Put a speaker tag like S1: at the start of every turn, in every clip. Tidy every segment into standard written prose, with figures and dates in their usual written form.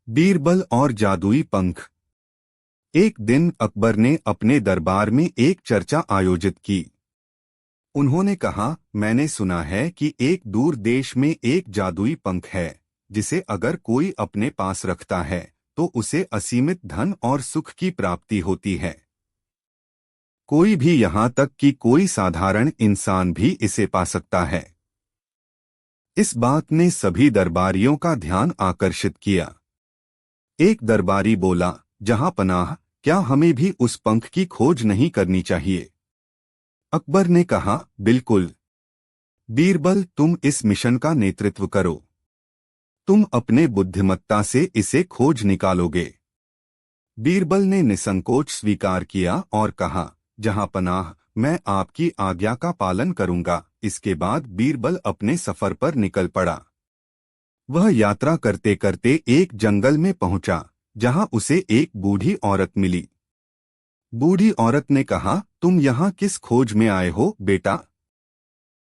S1: बीरबल और जादुई पंख। एक दिन अकबर ने अपने दरबार में एक चर्चा आयोजित की। उन्होंने कहा, मैंने सुना है कि एक दूर देश में एक जादुई पंख है, जिसे अगर कोई अपने पास रखता है तो उसे असीमित धन और सुख की प्राप्ति होती है। कोई भी, यहाँ तक कि कोई साधारण इंसान भी इसे पा सकता है। इस बात ने सभी दरबारियों का ध्यान आकर्षित किया। एक दरबारी बोला, जहां पनाह, क्या हमें भी उस पंख की खोज नहीं करनी चाहिए? अकबर ने कहा, बिल्कुल। बीरबल, तुम इस मिशन का नेतृत्व करो। तुम अपने बुद्धिमत्ता से इसे खोज निकालोगे। बीरबल ने निसंकोच स्वीकार किया और कहा, जहां पनाह, मैं आपकी आज्ञा का पालन करूंगा। इसके बाद बीरबल अपने सफर पर निकल पड़ा। वह यात्रा करते करते एक जंगल में पहुंचा, जहां उसे एक बूढ़ी औरत मिली। बूढ़ी औरत ने कहा, तुम यहाँ किस खोज में आए हो, बेटा?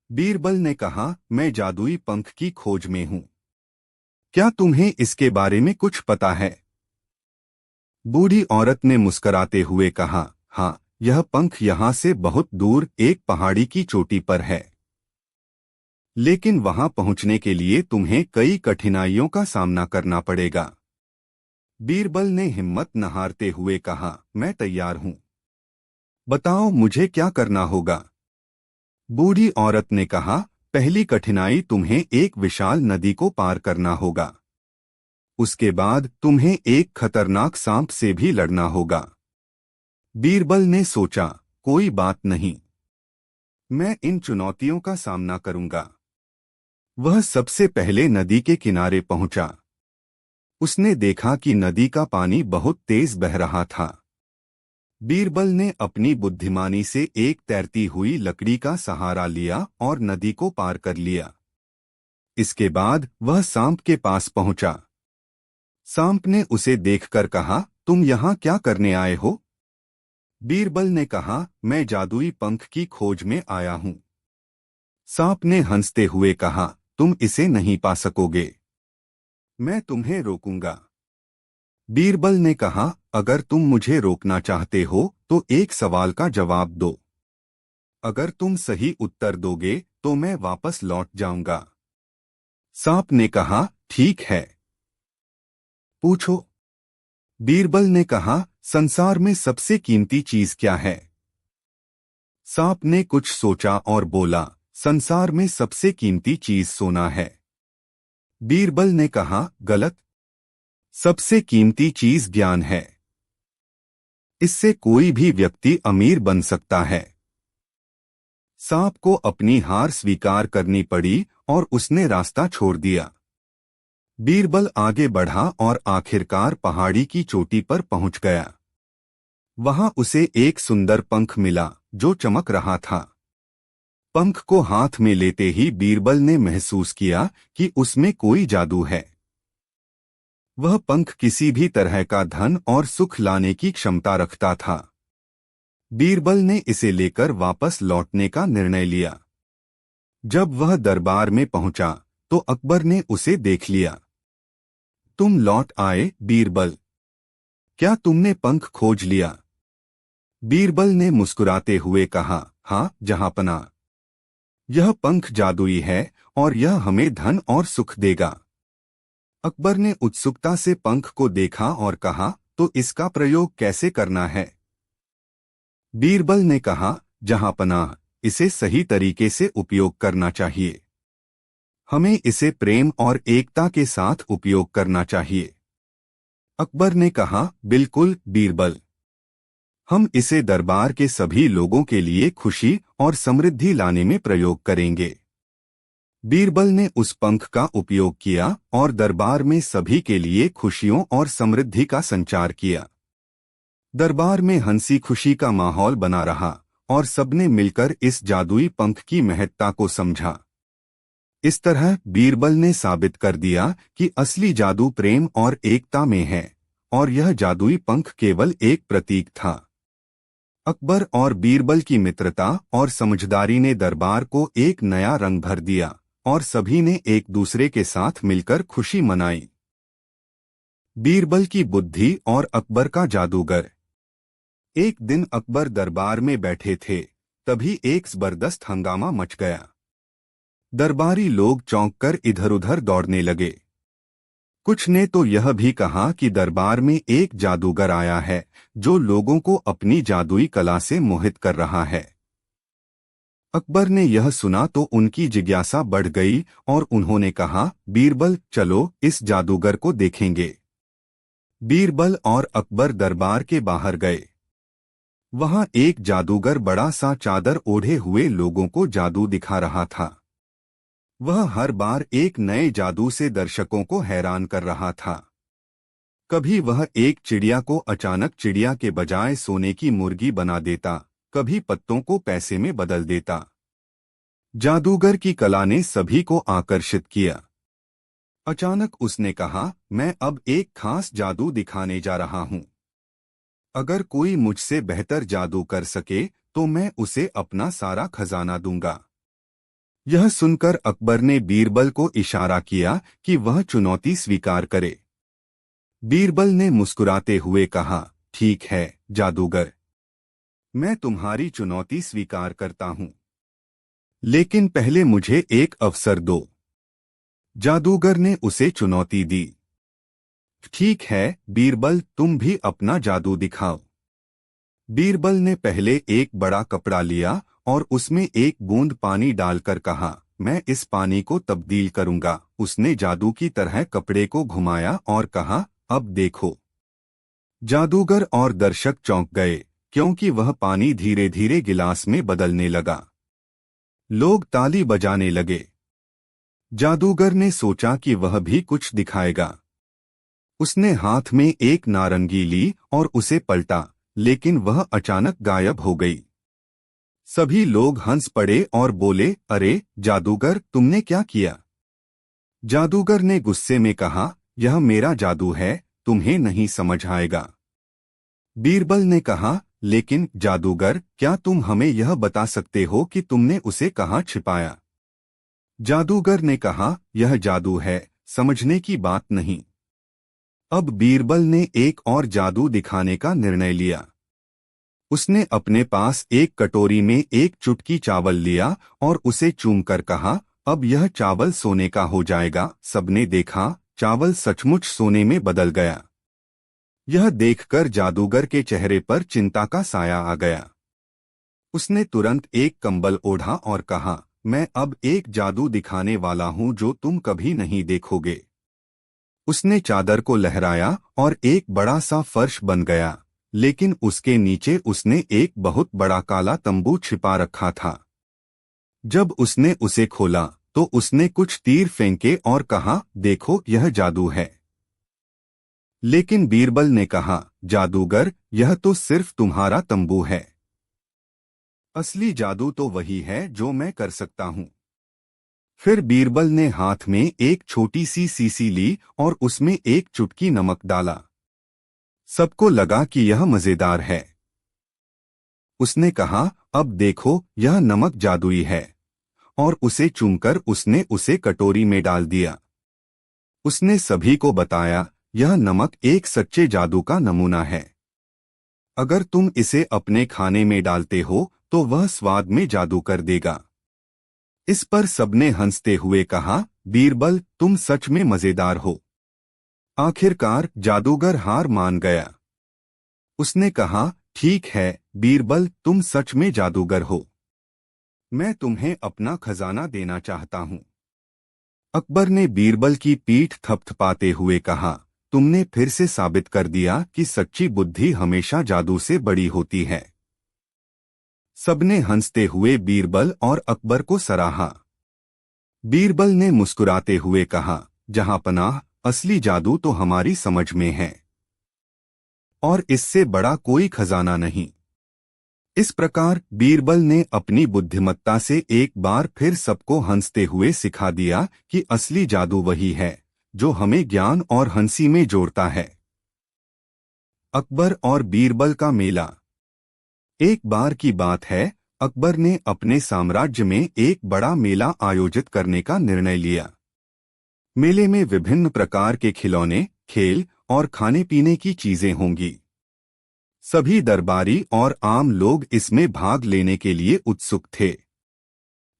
S1: बीरबल ने कहा, मैं जादुई पंख की खोज में हूँ। क्या तुम्हें इसके बारे में कुछ पता है? बूढ़ी औरत ने मुस्कराते हुए कहा, हाँ, यह पंख यहाँ से बहुत दूर एक पहाड़ी की चोटी पर है। लेकिन वहां पहुंचने के लिए तुम्हें कई कठिनाइयों का सामना करना पड़ेगा। बीरबल ने हिम्मत न हारते हुए कहा, मैं तैयार हूं। बताओ, मुझे क्या करना होगा? बूढ़ी औरत ने कहा, पहली कठिनाई, तुम्हें एक विशाल नदी को पार करना होगा। उसके बाद तुम्हें एक खतरनाक सांप से भी लड़ना होगा। बीरबल ने सोचा, कोई बात नहीं, मैं इन चुनौतियों का सामना करूंगा। वह सबसे पहले नदी के किनारे पहुंचा। उसने देखा कि नदी का पानी बहुत तेज बह रहा था। बीरबल ने अपनी बुद्धिमानी से एक तैरती हुई लकड़ी का सहारा लिया और नदी को पार कर लिया। इसके बाद वह सांप के पास पहुंचा। सांप ने उसे देखकर कहा, तुम यहाँ क्या करने आए हो? बीरबल ने कहा, मैं जादुई पंख की खोज में आया हूँ। सांप ने हंसते हुए कहा, तुम इसे नहीं पा सकोगे। मैं तुम्हें रोकूंगा। बीरबल ने कहा, अगर तुम मुझे रोकना चाहते हो तो एक सवाल का जवाब दो। अगर तुम सही उत्तर दोगे तो मैं वापस लौट जाऊंगा। सांप ने कहा, ठीक है, पूछो। बीरबल ने कहा, संसार में सबसे कीमती चीज क्या है? सांप ने कुछ सोचा और बोला, संसार में सबसे कीमती चीज सोना है। बीरबल ने कहा, गलत। सबसे कीमती चीज ज्ञान है। इससे कोई भी व्यक्ति अमीर बन सकता है। सांप को अपनी हार स्वीकार करनी पड़ी और उसने रास्ता छोड़ दिया। बीरबल आगे बढ़ा और आखिरकार पहाड़ी की चोटी पर पहुंच गया। वहां उसे एक सुंदर पंख मिला जो चमक रहा था। पंख को हाथ में लेते ही बीरबल ने महसूस किया कि उसमें कोई जादू है। वह पंख किसी भी तरह का धन और सुख लाने की क्षमता रखता था। बीरबल ने इसे लेकर वापस लौटने का निर्णय लिया। जब वह दरबार में पहुंचा तो अकबर ने उसे देख लिया। तुम लौट आए, बीरबल। क्या तुमने पंख खोज लिया? बीरबल ने मुस्कुराते हुए कहा, हाँ, जहांपनाह। यह पंख जादुई है और यह हमें धन और सुख देगा। अकबर ने उत्सुकता से पंख को देखा और कहा, तो इसका प्रयोग कैसे करना है? बीरबल ने कहा, जहांपनाह, इसे सही तरीके से उपयोग करना चाहिए। हमें इसे प्रेम और एकता के साथ उपयोग करना चाहिए। अकबर ने कहा, बिल्कुल, बीरबल। हम इसे दरबार के सभी लोगों के लिए खुशी और समृद्धि लाने में प्रयोग करेंगे। बीरबल ने उस पंख का उपयोग किया और दरबार में सभी के लिए खुशियों और समृद्धि का संचार किया। दरबार में हंसी खुशी का माहौल बना रहा और सबने मिलकर इस जादुई पंख की महत्ता को समझा। इस तरह बीरबल ने साबित कर दिया कि असली जादू प्रेम और एकता में है और यह जादुई पंख केवल एक प्रतीक था। अकबर और बीरबल की मित्रता और समझदारी ने दरबार को एक नया रंग भर दिया और सभी ने एक दूसरे के साथ मिलकर खुशी मनाई। बीरबल की बुद्धि और अकबर का जादूगर। एक दिन अकबर दरबार में बैठे थे, तभी एक जबरदस्त हंगामा मच गया। दरबारी लोग चौंककर इधर-उधर दौड़ने लगे। कुछ ने तो यह भी कहा कि दरबार में एक जादूगर आया है, जो लोगों को अपनी जादुई कला से मोहित कर रहा है। अकबर ने यह सुना तो उनकी जिज्ञासा बढ़ गई और उन्होंने कहा, बीरबल, चलो इस जादूगर को देखेंगे। बीरबल और अकबर दरबार के बाहर गए। वहां एक जादूगर बड़ा सा चादर ओढ़े हुए लोगों को जादू दिखा रहा था। वह हर बार एक नए जादू से दर्शकों को हैरान कर रहा था। कभी वह एक चिड़िया को अचानक चिड़िया के बजाय सोने की मुर्गी बना देता, कभी पत्तों को पैसे में बदल देता। जादूगर की कला ने सभी को आकर्षित किया। अचानक उसने कहा, मैं अब एक खास जादू दिखाने जा रहा हूं। अगर कोई मुझसे बेहतर जादू कर सके तो मैं उसे अपना सारा खजाना दूंगा। यह सुनकर अकबर ने बीरबल को इशारा किया कि वह चुनौती स्वीकार करे। बीरबल ने मुस्कुराते हुए कहा, ठीक है जादूगर, मैं तुम्हारी चुनौती स्वीकार करता हूं, लेकिन पहले मुझे एक अवसर दो। जादूगर ने उसे चुनौती दी। ठीक है बीरबल, तुम भी अपना जादू दिखाओ। बीरबल ने पहले एक बड़ा कपड़ा लिया और उसमें एक बूंद पानी डालकर कहा, मैं इस पानी को तब्दील करूंगा। उसने जादू की तरह कपड़े को घुमाया और कहा, अब देखो। जादूगर और दर्शक चौंक गए, क्योंकि वह पानी धीरे धीरे गिलास में बदलने लगा। लोग ताली बजाने लगे। जादूगर ने सोचा कि वह भी कुछ दिखाएगा। उसने हाथ में एक नारंगी ली और उसे पलटा, लेकिन वह अचानक गायब हो गई। सभी लोग हंस पड़े और बोले, अरे जादूगर, तुमने क्या किया? जादूगर ने गुस्से में कहा, यह मेरा जादू है, तुम्हें नहीं समझ आएगा। बीरबल ने कहा, लेकिन जादूगर, क्या तुम हमें यह बता सकते हो कि तुमने उसे कहाँ छिपाया? जादूगर ने कहा, यह जादू है, समझने की बात नहीं। अब बीरबल ने एक और जादू दिखाने का निर्णय लिया। उसने अपने पास एक कटोरी में एक चुटकी चावल लिया और उसे चूमकर कहा, अब यह चावल सोने का हो जाएगा। सबने देखा, चावल सचमुच सोने में बदल गया। यह देखकर जादूगर के चेहरे पर चिंता का साया आ गया। उसने तुरंत एक कंबल ओढ़ा और कहा, मैं अब एक जादू दिखाने वाला हूं जो तुम कभी नहीं देखोगे। उसने चादर को लहराया और एक बड़ा सा फर्श बन गया, लेकिन उसके नीचे उसने एक बहुत बड़ा काला तंबू छिपा रखा था। जब उसने उसे खोला तो उसने कुछ तीर फेंके और कहा, देखो यह जादू है। लेकिन बीरबल ने कहा, जादूगर, यह तो सिर्फ तुम्हारा तंबू है। असली जादू तो वही है जो मैं कर सकता हूँ। फिर बीरबल ने हाथ में एक छोटी सी शीशी ली और उसमें एक चुटकी नमक डाला। सबको लगा कि यह मजेदार है। उसने कहा, अब देखो, यह नमक जादुई है, और उसे चूमकर उसने उसे कटोरी में डाल दिया। उसने सभी को बताया, यह नमक एक सच्चे जादू का नमूना है। अगर तुम इसे अपने खाने में डालते हो तो वह स्वाद में जादू कर देगा। इस पर सबने हंसते हुए कहा, बीरबल, तुम सच में मजेदार हो। आखिरकार जादूगर हार मान गया। उसने कहा, ठीक है बीरबल, तुम सच में जादूगर हो। मैं तुम्हें अपना खजाना देना चाहता हूं। अकबर ने बीरबल की पीठ थपथपाते हुए कहा, तुमने फिर से साबित कर दिया कि सच्ची बुद्धि हमेशा जादू से बड़ी होती है। सबने हंसते हुए बीरबल और अकबर को सराहा। बीरबल ने मुस्कुराते हुए कहा, जहांपनाह, असली जादू तो हमारी समझ में है, और इससे बड़ा कोई खजाना नहीं। इस प्रकार बीरबल ने अपनी बुद्धिमत्ता से एक बार फिर सबको हंसते हुए सिखा दिया कि असली जादू वही है जो हमें ज्ञान और हंसी में जोड़ता है। अकबर और बीरबल का मेला। एक बार की बात है, अकबर ने अपने साम्राज्य में एक बड़ा मेला आयोजित करने का निर्णय लिया। मेले में विभिन्न प्रकार के खिलौने, खेल और खाने पीने की चीजें होंगी। सभी दरबारी और आम लोग इसमें भाग लेने के लिए उत्सुक थे।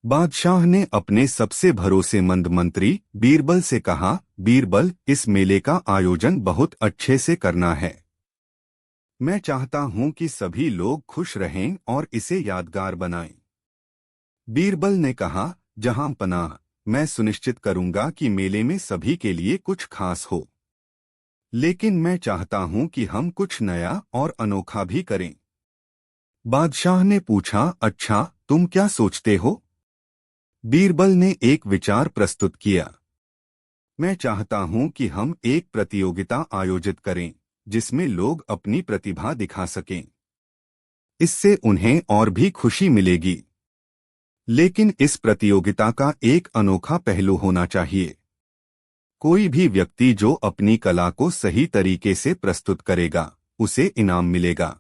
S1: बादशाह ने अपने सबसे भरोसेमंद मंत्री बीरबल से कहा, बीरबल, इस मेले का आयोजन बहुत अच्छे से करना है। मैं चाहता हूं कि सभी लोग खुश रहें और इसे यादगार बनाएं। बीरबल ने कहा, जहां पनाह, मैं सुनिश्चित करूंगा कि मेले में सभी के लिए कुछ खास हो। लेकिन मैं चाहता हूं कि हम कुछ नया और अनोखा भी करें। बादशाह ने पूछा, अच्छा, तुम क्या सोचते हो? बीरबल ने एक विचार प्रस्तुत किया। मैं चाहता हूं कि हम एक प्रतियोगिता आयोजित करें जिसमें लोग अपनी प्रतिभा दिखा सकें। इससे उन्हें और भी खुशी मिलेगी। लेकिन इस प्रतियोगिता का एक अनोखा पहलू होना चाहिए। कोई भी व्यक्ति जो अपनी कला को सही तरीके से प्रस्तुत करेगा, उसे इनाम मिलेगा।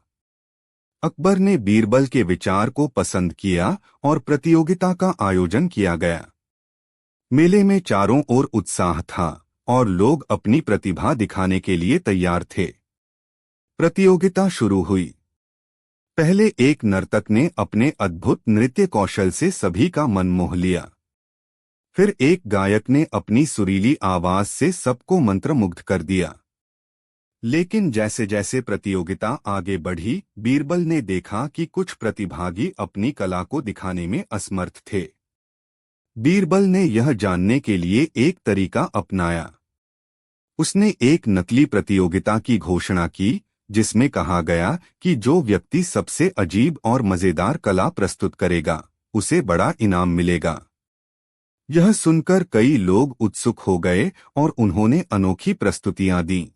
S1: अकबर ने बीरबल के विचार को पसंद किया और प्रतियोगिता का आयोजन किया गया। मेले में चारों ओर उत्साह था और लोग अपनी प्रतिभा दिखाने के लिए तैयार थे। प्रतियोगिता शुरू हुई। पहले एक नर्तक ने अपने अद्भुत नृत्य कौशल से सभी का मन मोह लिया। फिर एक गायक ने अपनी सुरीली आवाज से सबको मंत्रमुग्ध कर दिया। लेकिन जैसे जैसे प्रतियोगिता आगे बढ़ी, बीरबल ने देखा कि कुछ प्रतिभागी अपनी कला को दिखाने में असमर्थ थे। बीरबल ने यह जानने के लिए एक तरीका अपनाया। उसने एक नकली प्रतियोगिता की घोषणा की, जिसमें कहा गया कि जो व्यक्ति सबसे अजीब और मजेदार कला प्रस्तुत करेगा, उसे बड़ा इनाम मिलेगा। यह सुनकर कई लोग उत्सुक हो गए और उन्होंने अनोखी प्रस्तुतियां दीं।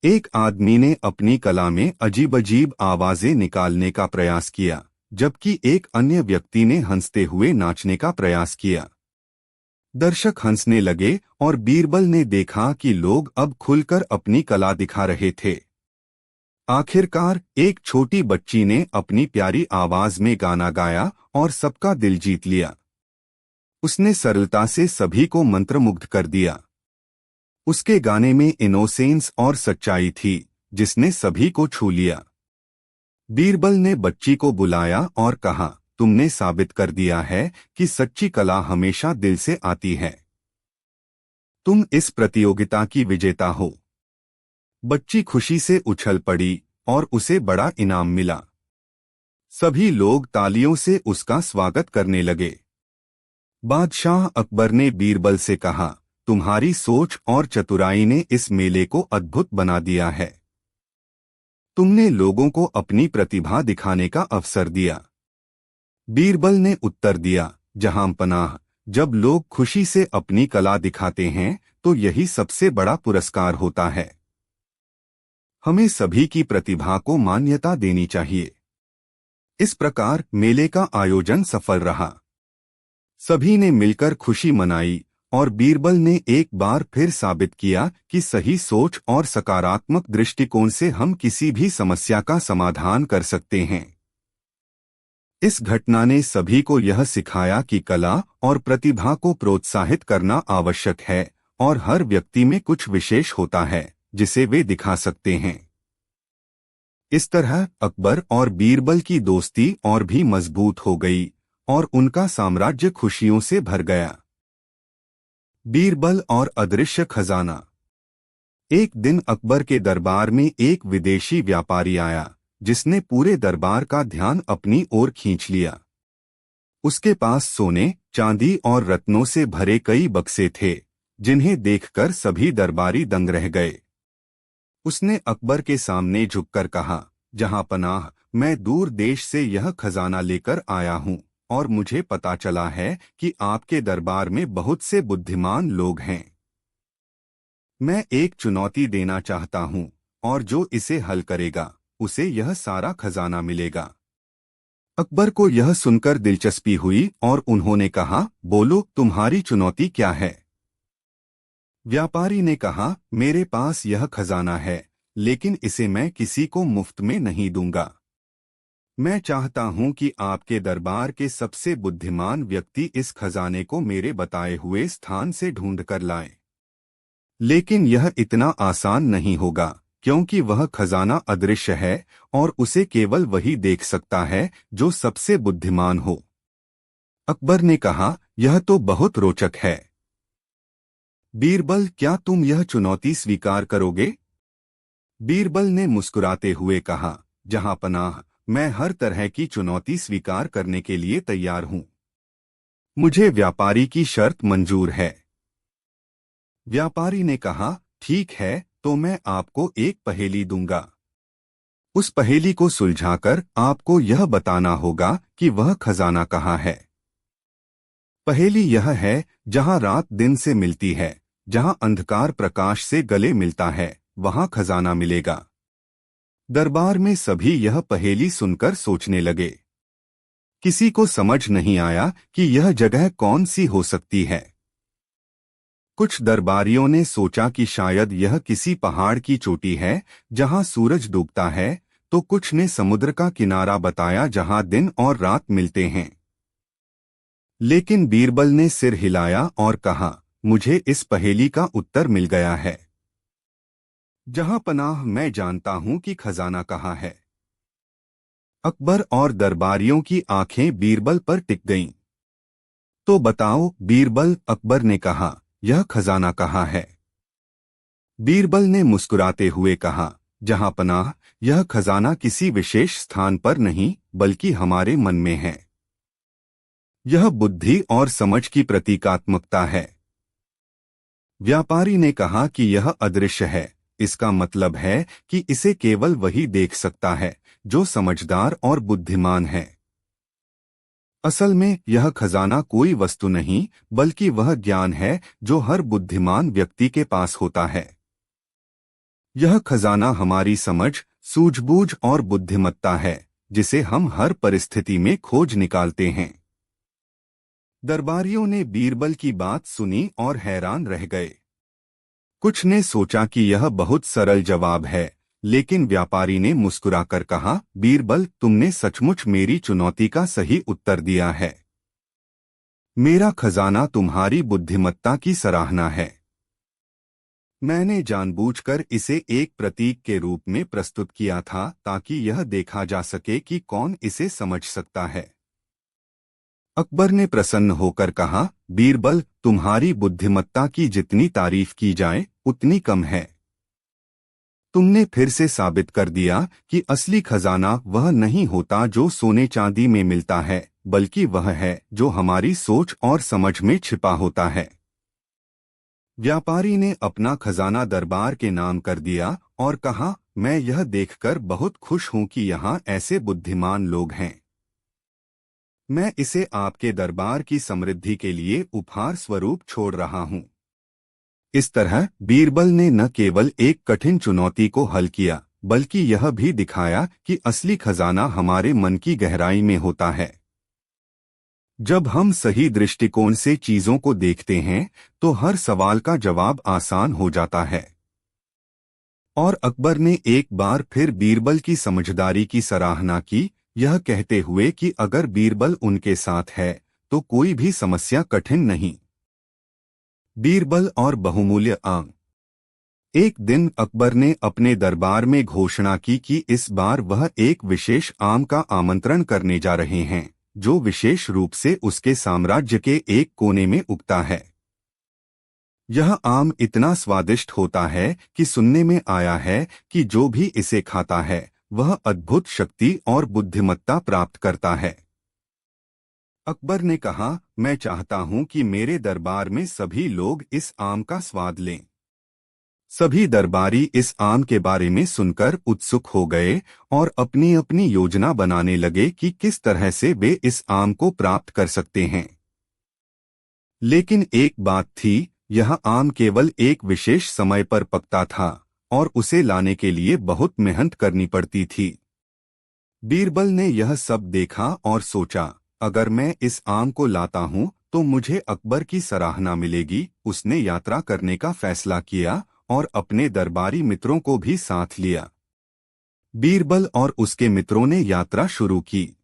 S1: एक आदमी ने अपनी कला में अजीब-अजीब आवाजें निकालने का प्रयास किया, जबकि एक अन्य व्यक्ति ने हंसते हुए नाचने का प्रयास किया। दर्शक हंसने लगे और बीरबल ने देखा कि लोग अब खुलकर अपनी कला दिखा रहे थे। आखिरकार एक छोटी बच्ची ने अपनी प्यारी आवाज में गाना गाया और सबका दिल जीत लिया। उसने सरलता से सभी को मंत्रमुग्ध कर दिया। उसके गाने में इनोसेंस और सच्चाई थी, जिसने सभी को छू लिया। बीरबल ने बच्ची को बुलाया और कहा, तुमने साबित कर दिया है कि सच्ची कला हमेशा दिल से आती है। तुम इस प्रतियोगिता की विजेता हो। बच्ची खुशी से उछल पड़ी और उसे बड़ा इनाम मिला। सभी लोग तालियों से उसका स्वागत करने लगे। बादशाह अकबर ने बीरबल से कहा, तुम्हारी सोच और चतुराई ने इस मेले को अद्भुत बना दिया है। तुमने लोगों को अपनी प्रतिभा दिखाने का अवसर दिया। बीरबल ने उत्तर दिया, जहां पनाह, जब लोग खुशी से अपनी कला दिखाते हैं तो यही सबसे बड़ा पुरस्कार होता है। हमें सभी की प्रतिभा को मान्यता देनी चाहिए। इस प्रकार मेले का आयोजन सफल रहा। सभी ने मिलकर खुशी मनाई और बीरबल ने एक बार फिर साबित किया कि सही सोच और सकारात्मक दृष्टिकोण से हम किसी भी समस्या का समाधान कर सकते हैं। इस घटना ने सभी को यह सिखाया कि कला और प्रतिभा को प्रोत्साहित करना आवश्यक है और हर व्यक्ति में कुछ विशेष होता है जिसे वे दिखा सकते हैं। इस तरह अकबर और बीरबल की दोस्ती और भी मजबूत हो गई और उनका साम्राज्य खुशियों से भर गया। बीरबल और अदृश्य खजाना। एक दिन अकबर के दरबार में एक विदेशी व्यापारी आया, जिसने पूरे दरबार का ध्यान अपनी ओर खींच लिया। उसके पास सोने, चांदी और रत्नों से भरे कई बक्से थे, जिन्हें देखकर सभी दरबारी दंग रह गए। उसने अकबर के सामने झुककर कहा, जहां पनाह, मैं दूर देश से यह खजाना लेकर आया हूं और मुझे पता चला है कि आपके दरबार में बहुत से बुद्धिमान लोग हैं। मैं एक चुनौती देना चाहता हूं और जो इसे हल करेगा, उसे यह सारा खजाना मिलेगा। अकबर को यह सुनकर दिलचस्पी हुई और उन्होंने कहा, बोलो, तुम्हारी चुनौती क्या है? व्यापारी ने कहा, मेरे पास यह खजाना है, लेकिन इसे मैं किसी को मुफ्त में नहीं दूंगा। मैं चाहता हूं कि आपके दरबार के सबसे बुद्धिमान व्यक्ति इस खजाने को मेरे बताए हुए स्थान से ढूंढकर लाएं। लेकिन यह इतना आसान नहीं होगा, क्योंकि वह खजाना अदृश्य है और उसे केवल वही देख सकता है जो सबसे बुद्धिमान हो। अकबर ने कहा, यह तो बहुत रोचक है। बीरबल, क्या तुम यह चुनौती स्वीकार करोगे? बीरबल ने मुस्कुराते हुए कहा, जहांपनाह, मैं हर तरह की चुनौती स्वीकार करने के लिए तैयार हूं। मुझे व्यापारी की शर्त मंजूर है। व्यापारी ने कहा, ठीक है, तो मैं आपको एक पहेली दूंगा। उस पहेली को सुलझाकर आपको यह बताना होगा कि वह खजाना कहाँ है। पहेली यह है, जहां रात दिन से मिलती है, जहां अंधकार प्रकाश से गले मिलता है, वहां खजाना मिलेगा। दरबार में सभी यह पहेली सुनकर सोचने लगे। किसी को समझ नहीं आया कि यह जगह कौन सी हो सकती है। कुछ दरबारियों ने सोचा कि शायद यह किसी पहाड़ की चोटी है जहां सूरज डूबता है, तो कुछ ने समुद्र का किनारा बताया जहां दिन और रात मिलते हैं। लेकिन बीरबल ने सिर हिलाया और कहा, मुझे इस पहेली का उत्तर मिल गया है। जहां पनाह, मैं जानता हूं कि खजाना कहाँ है। अकबर और दरबारियों की आंखें बीरबल पर टिक गईं। तो बताओ बीरबल, अकबर ने कहा, यह खजाना कहाँ है? बीरबल ने मुस्कुराते हुए कहा, जहां पनाह, यह खजाना किसी विशेष स्थान पर नहीं बल्कि हमारे मन में है। यह बुद्धि और समझ की प्रतीकात्मकता है। व्यापारी ने कहा कि यह अदृश्य है, इसका मतलब है कि इसे केवल वही देख सकता है जो समझदार और बुद्धिमान है। असल में यह खजाना कोई वस्तु नहीं बल्कि वह ज्ञान है जो हर बुद्धिमान व्यक्ति के पास होता है। यह खजाना हमारी समझ, सूझबूझ और बुद्धिमत्ता है, जिसे हम हर परिस्थिति में खोज निकालते हैं। दरबारियों ने बीरबल की बात सुनी और हैरान रह गए। कुछ ने सोचा कि यह बहुत सरल जवाब है, लेकिन व्यापारी ने मुस्कुराकर कहा, बीरबल, तुमने सचमुच मेरी चुनौती का सही उत्तर दिया है। मेरा खजाना तुम्हारी बुद्धिमत्ता की सराहना है। मैंने जानबूझकर इसे एक प्रतीक के रूप में प्रस्तुत किया था ताकि यह देखा जा सके कि कौन इसे समझ सकता है। अकबर ने प्रसन्न होकर कहा, बीरबल, तुम्हारी बुद्धिमत्ता की जितनी तारीफ की जाए उतनी कम है। तुमने फिर से साबित कर दिया कि असली खजाना वह नहीं होता जो सोने चांदी में मिलता है, बल्कि वह है जो हमारी सोच और समझ में छिपा होता है। व्यापारी ने अपना खजाना दरबार के नाम कर दिया और कहा, मैं यह देखकर बहुत खुश हूं कि यहाँ ऐसे बुद्धिमान लोग हैं। मैं इसे आपके दरबार की समृद्धि के लिए उपहार स्वरूप छोड़ रहा हूं। इस तरह बीरबल ने न केवल एक कठिन चुनौती को हल किया, बल्कि यह भी दिखाया कि असली खजाना हमारे मन की गहराई में होता है। जब हम सही दृष्टिकोण से चीजों को देखते हैं, तो हर सवाल का जवाब आसान हो जाता है। और अकबर ने एक बार फिर बीरबल की समझदारी की सराहना की, यह कहते हुए कि अगर बीरबल उनके साथ है, तो कोई भी समस्या कठिन नहीं। बीरबल और बहुमूल्य आम। एक दिन अकबर ने अपने दरबार में घोषणा की कि इस बार वह एक विशेष आम का आमंत्रण करने जा रहे हैं, जो विशेष रूप से उसके साम्राज्य के एक कोने में उगता है। यह आम इतना स्वादिष्ट होता है कि सुनने में आया है कि जो भी इसे खाता है वह अद्भुत शक्ति और बुद्धिमत्ता प्राप्त करता है। अकबर ने कहा, मैं चाहता हूं कि मेरे दरबार में सभी लोग इस आम का स्वाद लें। सभी दरबारी इस आम के बारे में सुनकर उत्सुक हो गए और अपनी अपनी योजना बनाने लगे कि किस तरह से वे इस आम को प्राप्त कर सकते हैं। लेकिन एक बात थी, यह आम केवल एक विशेष समय पर पकता था और उसे लाने के लिए बहुत मेहनत करनी पड़ती थी। बीरबल ने यह सब देखा और सोचा, अगर मैं इस आम को लाता हूं तो मुझे अकबर की सराहना मिलेगी। उसने यात्रा करने का फैसला किया और अपने दरबारी मित्रों को भी साथ लिया। बीरबल और उसके मित्रों ने यात्रा शुरू की।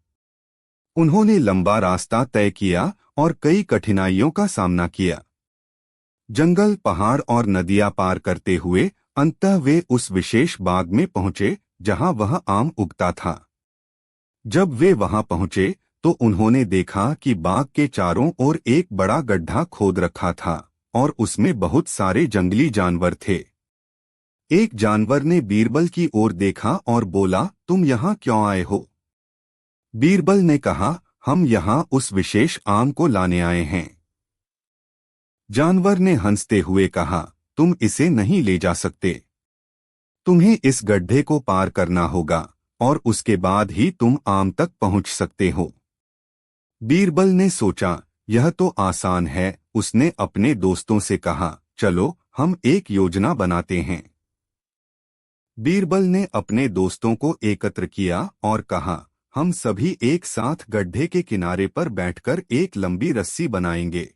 S1: उन्होंने लंबा रास्ता तय किया और कई कठिनाइयों का सामना किया। जंगल, पहाड़ और नदियां पार करते हुए अंततः वे उस विशेष बाग में पहुंचे जहां वह आम उगता था। जब वे वहां पहुंचे तो उन्होंने देखा कि बाग के चारों ओर एक बड़ा गड्ढा खोद रखा था और उसमें बहुत सारे जंगली जानवर थे। एक जानवर ने बीरबल की ओर देखा और बोला, तुम यहाँ क्यों आए हो? बीरबल ने कहा, हम यहाँ उस विशेष आम को लाने आए हैं। जानवर ने हंसते हुए कहा, तुम इसे नहीं ले जा सकते। तुम्हें इस गड्ढे को पार करना होगा और उसके बाद ही तुम आम तक पहुंच सकते हो। बीरबल ने सोचा, यह तो आसान है। उसने अपने दोस्तों से कहा, चलो हम एक योजना बनाते हैं। बीरबल ने अपने दोस्तों को एकत्र किया और कहा, हम सभी एक साथ गड्ढे के किनारे पर बैठकर एक लंबी रस्सी बनाएंगे।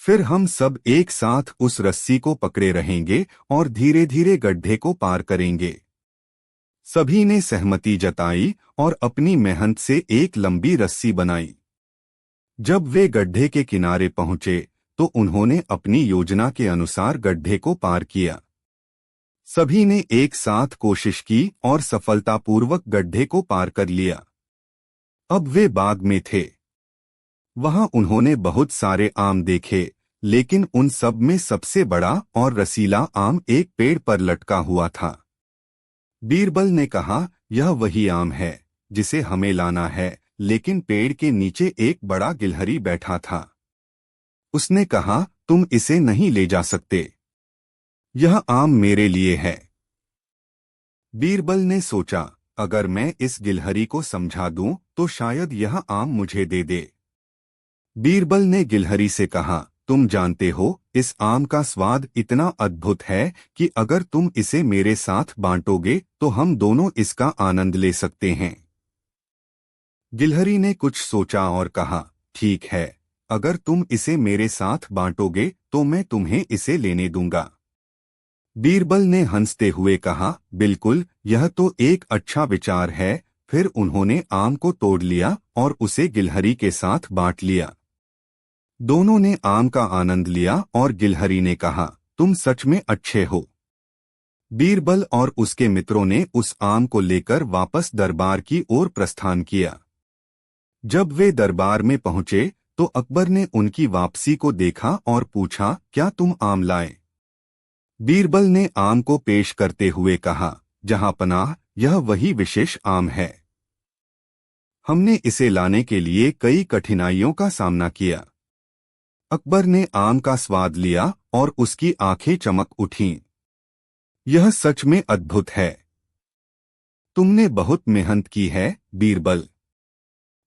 S1: फिर हम सब एक साथ उस रस्सी को पकड़े रहेंगे और धीरे धीरे गड्ढे को पार करेंगे। सभी ने सहमति जताई और अपनी मेहनत से एक लंबी रस्सी बनाई। जब वे गड्ढे के किनारे पहुंचे तो उन्होंने अपनी योजना के अनुसार गड्ढे को पार किया। सभी ने एक साथ कोशिश की और सफलतापूर्वक गड्ढे को पार कर लिया। अब वे बाग में थे। वहां उन्होंने बहुत सारे आम देखे, लेकिन उन सब में सबसे बड़ा और रसीला आम एक पेड़ पर लटका हुआ था। बीरबल ने कहा, यह वही आम है जिसे हमें लाना है, लेकिन पेड़ के नीचे एक बड़ा गिलहरी बैठा था। उसने कहा, तुम इसे नहीं ले जा सकते। यह आम मेरे लिए है। बीरबल ने सोचा, अगर मैं इस गिलहरी को समझा दूं तो शायद यह आम मुझे दे दे। बीरबल ने गिलहरी से कहा, तुम जानते हो, इस आम का स्वाद इतना अद्भुत है कि अगर तुम इसे मेरे साथ बांटोगे तो हम दोनों इसका आनंद ले सकते हैं। गिलहरी ने कुछ सोचा और कहा, ठीक है, अगर तुम इसे मेरे साथ बांटोगे तो मैं तुम्हें इसे लेने दूंगा। बीरबल ने हंसते हुए कहा, बिल्कुल, यह तो एक अच्छा विचार है। फिर उन्होंने आम को तोड़ लिया और उसे गिलहरी के साथ बांट लिया। दोनों ने आम का आनंद लिया और गिलहरी ने कहा, तुम सच में अच्छे हो। बीरबल और उसके मित्रों ने उस आम को लेकर वापस दरबार की ओर प्रस्थान किया। जब वे दरबार में पहुंचे तो अकबर ने उनकी वापसी को देखा और पूछा, क्या तुम आम लाए? बीरबल ने आम को पेश करते हुए कहा, जहां पनाह, यह वही विशेष आम है। हमने इसे लाने के लिए कई कठिनाइयों का सामना किया। अकबर ने आम का स्वाद लिया और उसकी आंखें चमक उठीं। यह सच में अद्भुत है। तुमने बहुत मेहनत की है, बीरबल।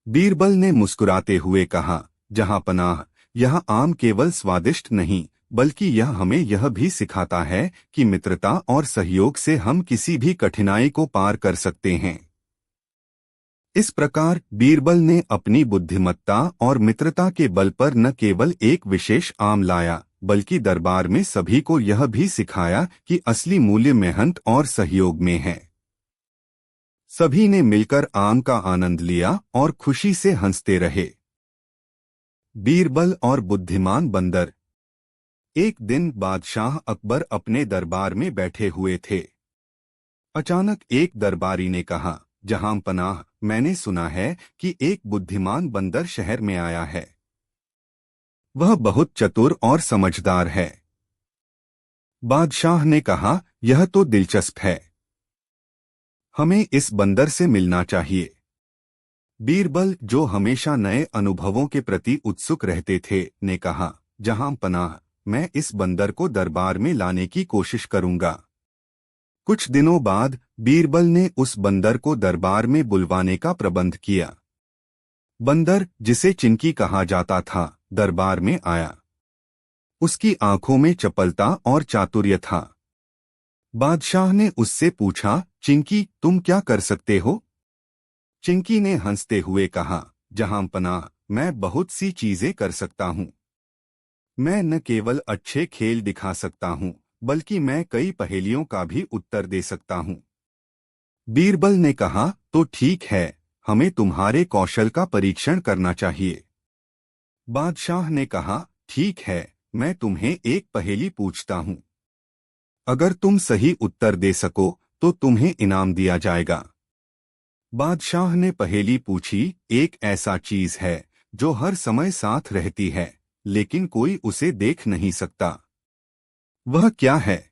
S1: बीरबल ने मुस्कुराते हुए कहा, जहां पनाह, यह आम केवल स्वादिष्ट नहीं बल्कि यह हमें यह भी सिखाता है कि मित्रता और सहयोग से हम किसी भी कठिनाई को पार कर सकते हैं। इस प्रकार बीरबल ने अपनी बुद्धिमत्ता और मित्रता के बल पर न केवल एक विशेष आम लाया बल्कि दरबार में सभी को यह भी सिखाया कि असली मूल्य मेहनत और सहयोग में है। सभी ने मिलकर आम का आनंद लिया और खुशी से हंसते रहे। बीरबल और बुद्धिमान बंदर। एक दिन बादशाह अकबर अपने दरबार में बैठे हुए थे। अचानक एक दरबारी ने कहा, जहां पनाह, मैंने सुना है कि एक बुद्धिमान बंदर शहर में आया है। वह बहुत चतुर और समझदार है। बादशाह ने कहा, यह तो दिलचस्प है। हमें इस बंदर से मिलना चाहिए। बीरबल, जो हमेशा नए अनुभवों के प्रति उत्सुक रहते थे, ने कहा, जहां पनाह, मैं इस बंदर को दरबार में लाने की कोशिश करूंगा। कुछ दिनों बाद बीरबल ने उस बंदर को दरबार में बुलवाने का प्रबंध किया। बंदर, जिसे चिंकी कहा जाता था, दरबार में आया। उसकी आंखों में चपलता और चातुर्य था। बादशाह ने उससे पूछा, चिंकी, तुम क्या कर सकते हो? चिंकी ने हंसते हुए कहा, जहां पनाह, मैं बहुत सी चीजें कर सकता हूँ। मैं न केवल अच्छे खेल दिखा सकता हूँ बल्कि मैं कई पहेलियों का भी उत्तर दे सकता हूँ। बीरबल ने कहा, तो ठीक है, हमें तुम्हारे कौशल का परीक्षण करना चाहिए। बादशाह ने कहा, ठीक है, मैं तुम्हें एक पहेली पूछता हूँ। अगर तुम सही उत्तर दे सको तो तुम्हें इनाम दिया जाएगा। बादशाह ने पहेली पूछी, एक ऐसा चीज है जो हर समय साथ रहती है लेकिन कोई उसे देख नहीं सकता। वह क्या है?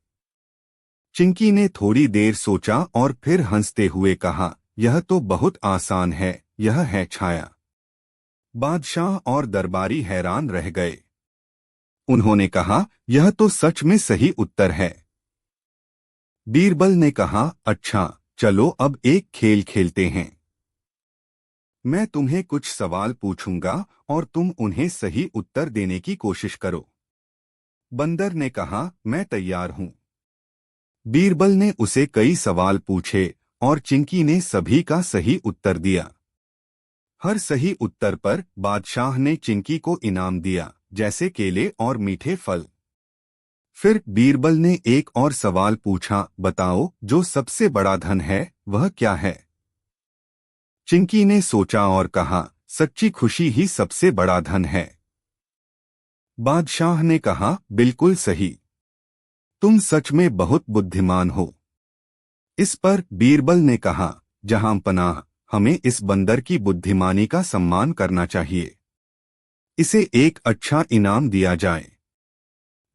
S1: चिंकी ने थोड़ी देर सोचा और फिर हंसते हुए कहा, यह तो बहुत आसान है, यह है छाया। बादशाह और दरबारी हैरान रह गए। उन्होंने कहा, यह तो सच में सही उत्तर है। बीरबल ने कहा, अच्छा चलो अब एक खेल खेलते हैं। मैं तुम्हें कुछ सवाल पूछूंगा और तुम उन्हें सही उत्तर देने की कोशिश करो। बंदर ने कहा, मैं तैयार हूं। बीरबल ने उसे कई सवाल पूछे और चिंकी ने सभी का सही उत्तर दिया। हर सही उत्तर पर बादशाह ने चिंकी को इनाम दिया, जैसे केले और मीठे फल। फिर बीरबल ने एक और सवाल पूछा, बताओ जो सबसे बड़ा धन है वह क्या है? चिंकी ने सोचा और कहा, सच्ची खुशी ही सबसे बड़ा धन है। बादशाह ने कहा, बिल्कुल सही। तुम सच में बहुत बुद्धिमान हो। इस पर बीरबल ने कहा, जहांपनाह, हमें इस बंदर की बुद्धिमानी का सम्मान करना चाहिए। इसे एक अच्छा इनाम दिया जाए।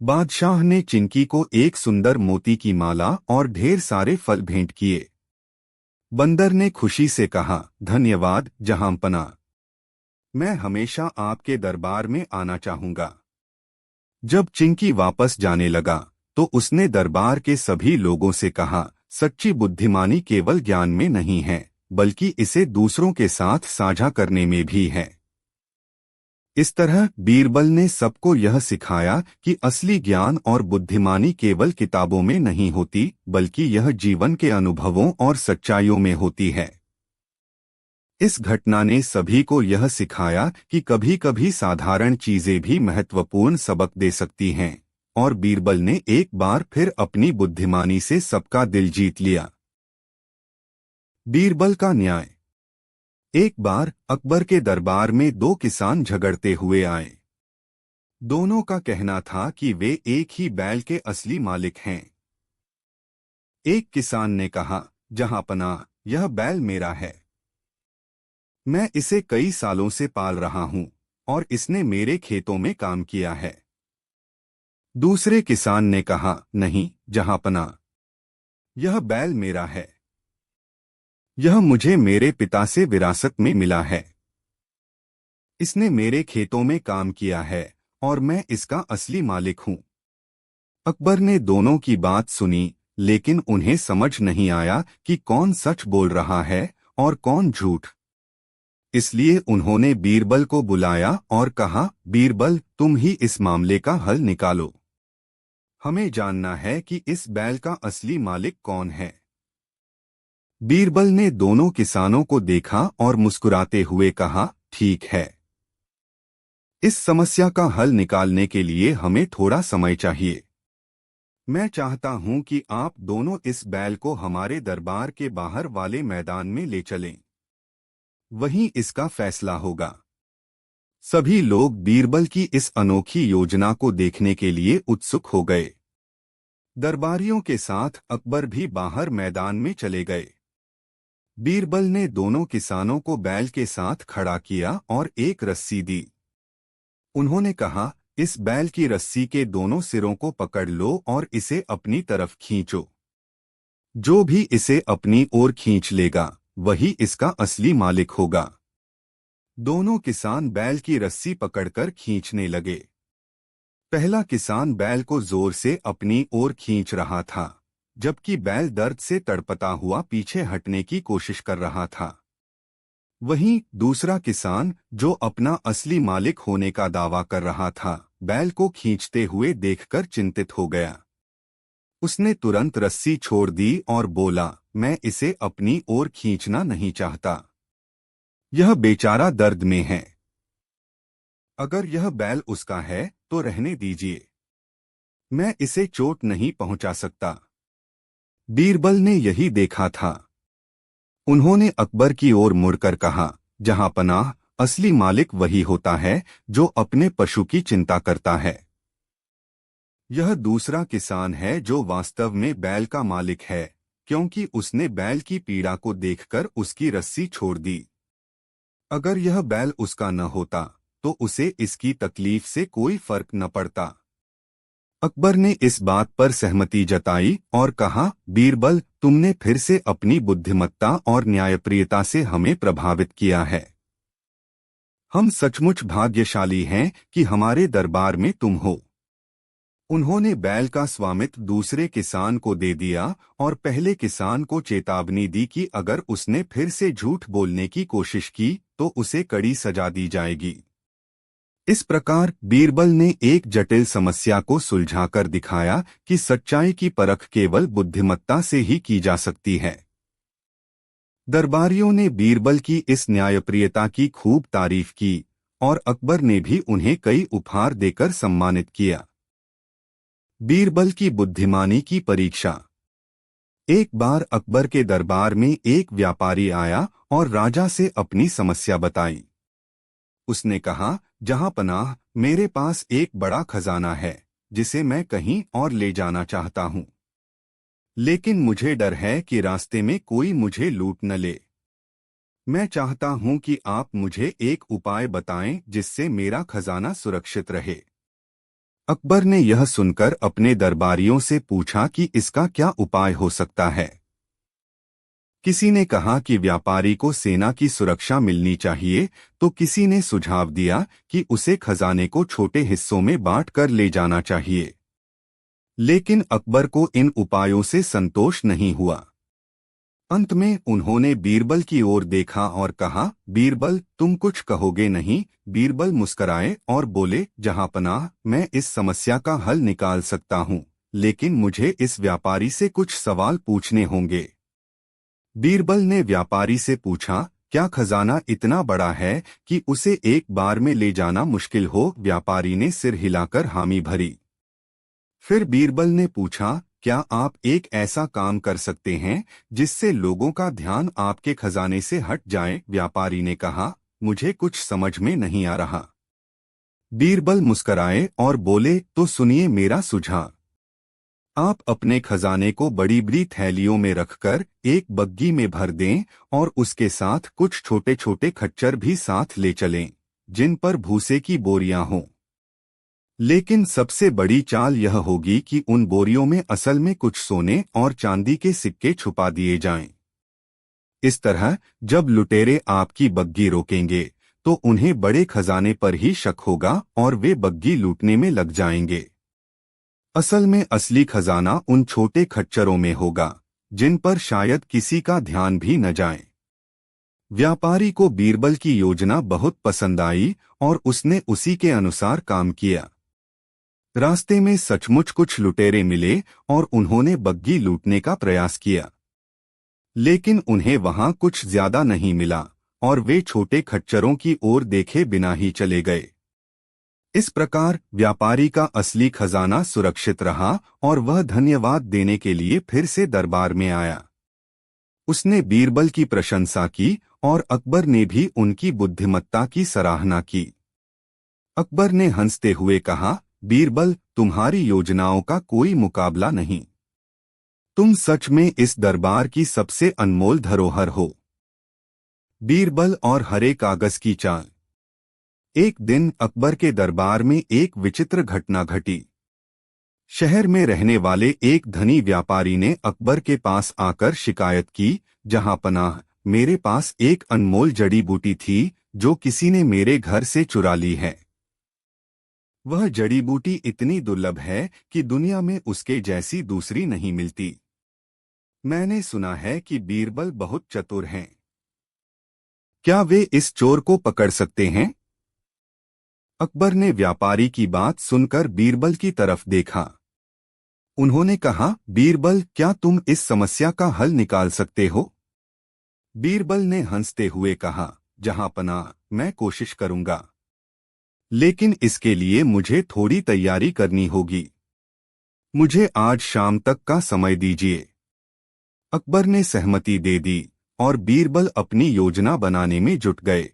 S1: बादशाह ने चिंकी को एक सुंदर मोती की माला और ढेर सारे फल भेंट किए। बंदर ने खुशी से कहा, धन्यवाद जहांपनाह। मैं हमेशा आपके दरबार में आना चाहूंगा। जब चिंकी वापस जाने लगा तो उसने दरबार के सभी लोगों से कहा, सच्ची बुद्धिमानी केवल ज्ञान में नहीं है बल्कि इसे दूसरों के साथ साझा करने में भी है। इस तरह बीरबल ने सबको यह सिखाया कि असली ज्ञान और बुद्धिमानी केवल किताबों में नहीं होती बल्कि यह जीवन के अनुभवों और सच्चाइयों में होती है। इस घटना ने सभी को यह सिखाया कि कभी-कभी साधारण चीजें भी महत्वपूर्ण सबक दे सकती हैं, और बीरबल ने एक बार फिर अपनी बुद्धिमानी से सबका दिल जीत लिया। बीरबल का न्याय। एक बार अकबर के दरबार में दो किसान झगड़ते हुए आए। दोनों का कहना था कि वे एक ही बैल के असली मालिक हैं। एक किसान ने कहा, जहांपनाह, यह बैल मेरा है। मैं इसे कई सालों से पाल रहा हूं और इसने मेरे खेतों में काम किया है। दूसरे किसान ने कहा, नहीं जहांपनाह, यह बैल मेरा है। यह मुझे मेरे पिता से विरासत में मिला है। इसने मेरे खेतों में काम किया है और मैं इसका असली मालिक हूं। अकबर ने दोनों की बात सुनी, लेकिन उन्हें समझ नहीं आया कि कौन सच बोल रहा है और कौन झूठ। इसलिए उन्होंने बीरबल को बुलाया और कहा, बीरबल, तुम ही इस मामले का हल निकालो। हमें जानना है कि इस बैल का असली मालिक कौन है। बीरबल ने दोनों किसानों को देखा और मुस्कुराते हुए कहा, ठीक है। इस समस्या का हल निकालने के लिए हमें थोड़ा समय चाहिए। मैं चाहता हूं कि आप दोनों इस बैल को हमारे दरबार के बाहर वाले मैदान में ले चलें। वहीं इसका फैसला होगा। सभी लोग बीरबल की इस अनोखी योजना को देखने के लिए उत्सुक हो गए। दरबारियों के साथ अकबर भी बाहर मैदान में चले गए। बीरबल ने दोनों किसानों को बैल के साथ खड़ा किया और एक रस्सी दी। उन्होंने कहा, इस बैल की रस्सी के दोनों सिरों को पकड़ लो और इसे अपनी तरफ खींचो। जो भी इसे अपनी ओर खींच लेगा वही इसका असली मालिक होगा। दोनों किसान बैल की रस्सी पकड़कर खींचने लगे। पहला किसान बैल को जोर से अपनी ओर खींच रहा था, जबकि बैल दर्द से तड़पता हुआ पीछे हटने की कोशिश कर रहा था। वहीं दूसरा किसान, जो अपना असली मालिक होने का दावा कर रहा था, बैल को खींचते हुए देखकर चिंतित हो गया। उसने तुरंत रस्सी छोड़ दी और बोला, मैं इसे अपनी ओर खींचना नहीं चाहता। यह बेचारा दर्द में है। अगर यह बैल उसका है तो रहने दीजिए। मैं इसे चोट नहीं पहुंचा सकता। बीरबल ने यही देखा था। उन्होंने अकबर की ओर मुड़कर कहा, जहांपनाह, असली मालिक वही होता है जो अपने पशु की चिंता करता है। यह दूसरा किसान है जो वास्तव में बैल का मालिक है, क्योंकि उसने बैल की पीड़ा को देखकर उसकी रस्सी छोड़ दी। अगर यह बैल उसका न होता तो उसे इसकी तकलीफ से कोई फर्क न पड़ता। अकबर ने इस बात पर सहमति जताई और कहा, बीरबल, तुमने फिर से अपनी बुद्धिमत्ता और न्यायप्रियता से हमें प्रभावित किया है। हम सचमुच भाग्यशाली हैं कि हमारे दरबार में तुम हो। उन्होंने बैल का स्वामित्व दूसरे किसान को दे दिया और पहले किसान को चेतावनी दी कि अगर उसने फिर से झूठ बोलने की कोशिश की तो उसे कड़ी सजा दी जाएगी। इस प्रकार बीरबल ने एक जटिल समस्या को सुलझाकर दिखाया कि सच्चाई की परख केवल बुद्धिमत्ता से ही की जा सकती है। दरबारियों ने बीरबल की इस न्यायप्रियता की खूब तारीफ की और अकबर ने भी उन्हें कई उपहार देकर सम्मानित किया। बीरबल की बुद्धिमानी की परीक्षा। एक बार अकबर के दरबार में एक व्यापारी आया और राजा से अपनी समस्या बताई। उसने कहा, जहांपनाह, मेरे पास एक बड़ा खजाना है जिसे मैं कहीं और ले जाना चाहता हूं, लेकिन मुझे डर है कि रास्ते में कोई मुझे लूट न ले। मैं चाहता हूं कि आप मुझे एक उपाय बताएं जिससे मेरा खजाना सुरक्षित रहे। अकबर ने यह सुनकर अपने दरबारियों से पूछा कि इसका क्या उपाय हो सकता है। किसी ने कहा कि व्यापारी को सेना की सुरक्षा मिलनी चाहिए, तो किसी ने सुझाव दिया कि उसे खजाने को छोटे हिस्सों में बांट कर ले जाना चाहिए। लेकिन अकबर को इन उपायों से संतोष नहीं हुआ। अंत में उन्होंने बीरबल की ओर देखा और कहा, बीरबल, तुम कुछ कहोगे नहीं? बीरबल मुस्कराए और बोले, जहांपनाह, मैं इस समस्या का हल निकाल सकता हूं, लेकिन मुझे इस व्यापारी से कुछ सवाल पूछने होंगे। बीरबल ने व्यापारी से पूछा, क्या खजाना इतना बड़ा है कि उसे एक बार में ले जाना मुश्किल हो? व्यापारी ने सिर हिलाकर हामी भरी। फिर बीरबल ने पूछा, क्या आप एक ऐसा काम कर सकते हैं जिससे लोगों का ध्यान आपके खजाने से हट जाए? व्यापारी ने कहा, मुझे कुछ समझ में नहीं आ रहा। बीरबल मुस्कराए और बोले, तो सुनिए मेरा सुझाव। आप अपने खजाने को बड़ी बड़ी थैलियों में रखकर एक बग्गी में भर दें और उसके साथ कुछ छोटे छोटे खच्चर भी साथ ले चलें, जिन पर भूसे की बोरियां हों। लेकिन सबसे बड़ी चाल यह होगी कि उन बोरियों में असल में कुछ सोने और चांदी के सिक्के छुपा दिए जाएं। इस तरह जब लुटेरे आपकी बग्गी रोकेंगे तो उन्हें बड़े खजाने पर ही शक होगा और वे बग्गी लूटने में लग जाएंगे। असल में असली खजाना उन छोटे खच्चरों में होगा, जिन पर शायद किसी का ध्यान भी न जाए। व्यापारी को बीरबल की योजना बहुत पसंद आई और उसने उसी के अनुसार काम किया। रास्ते में सचमुच कुछ लुटेरे मिले और उन्होंने बग्गी लूटने का प्रयास किया, लेकिन उन्हें वहां कुछ ज्यादा नहीं मिला और वे छोटे खच्चरों की ओर देखे बिना ही चले गए। इस प्रकार व्यापारी का असली खजाना सुरक्षित रहा और वह धन्यवाद देने के लिए फिर से दरबार में आया। उसने बीरबल की प्रशंसा की और अकबर ने भी उनकी बुद्धिमत्ता की सराहना की। अकबर ने हंसते हुए कहा, बीरबल, तुम्हारी योजनाओं का कोई मुकाबला नहीं। तुम सच में इस दरबार की सबसे अनमोल धरोहर हो। बीरबल और हरे कागज की चाल। एक दिन अकबर के दरबार में एक विचित्र घटना घटी। शहर में रहने वाले एक धनी व्यापारी ने अकबर के पास आकर शिकायत की, जहांपनाह, मेरे पास एक अनमोल जड़ी बूटी थी जो किसी ने मेरे घर से चुरा ली है। वह जड़ी बूटी इतनी दुर्लभ है कि दुनिया में उसके जैसी दूसरी नहीं मिलती। मैंने सुना है कि बीरबल बहुत चतुर हैं। क्या वे इस चोर को पकड़ सकते हैं? अकबर ने व्यापारी की बात सुनकर बीरबल की तरफ देखा। उन्होंने कहा, बीरबल, क्या तुम इस समस्या का हल निकाल सकते हो? बीरबल ने हंसते हुए कहा, जहांपनाह, मैं कोशिश करूंगा, लेकिन इसके लिए मुझे थोड़ी तैयारी करनी होगी। मुझे आज शाम तक का समय दीजिए। अकबर ने सहमति दे दी और बीरबल अपनी योजना बनाने में जुट गए।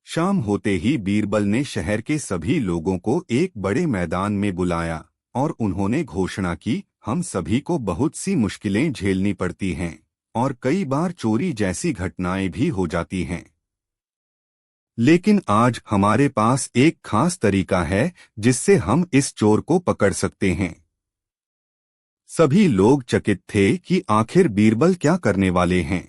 S1: शाम होते ही बीरबल ने शहर के सभी लोगों को एक बड़े मैदान में बुलाया और उन्होंने घोषणा की, हम सभी को बहुत सी मुश्किलें झेलनी पड़ती हैं और कई बार चोरी जैसी घटनाएं भी हो जाती हैं। लेकिन आज हमारे पास एक खास तरीका है जिससे हम इस चोर को पकड़ सकते हैं। सभी लोग चकित थे कि आखिर बीरबल क्या करने वाले हैं।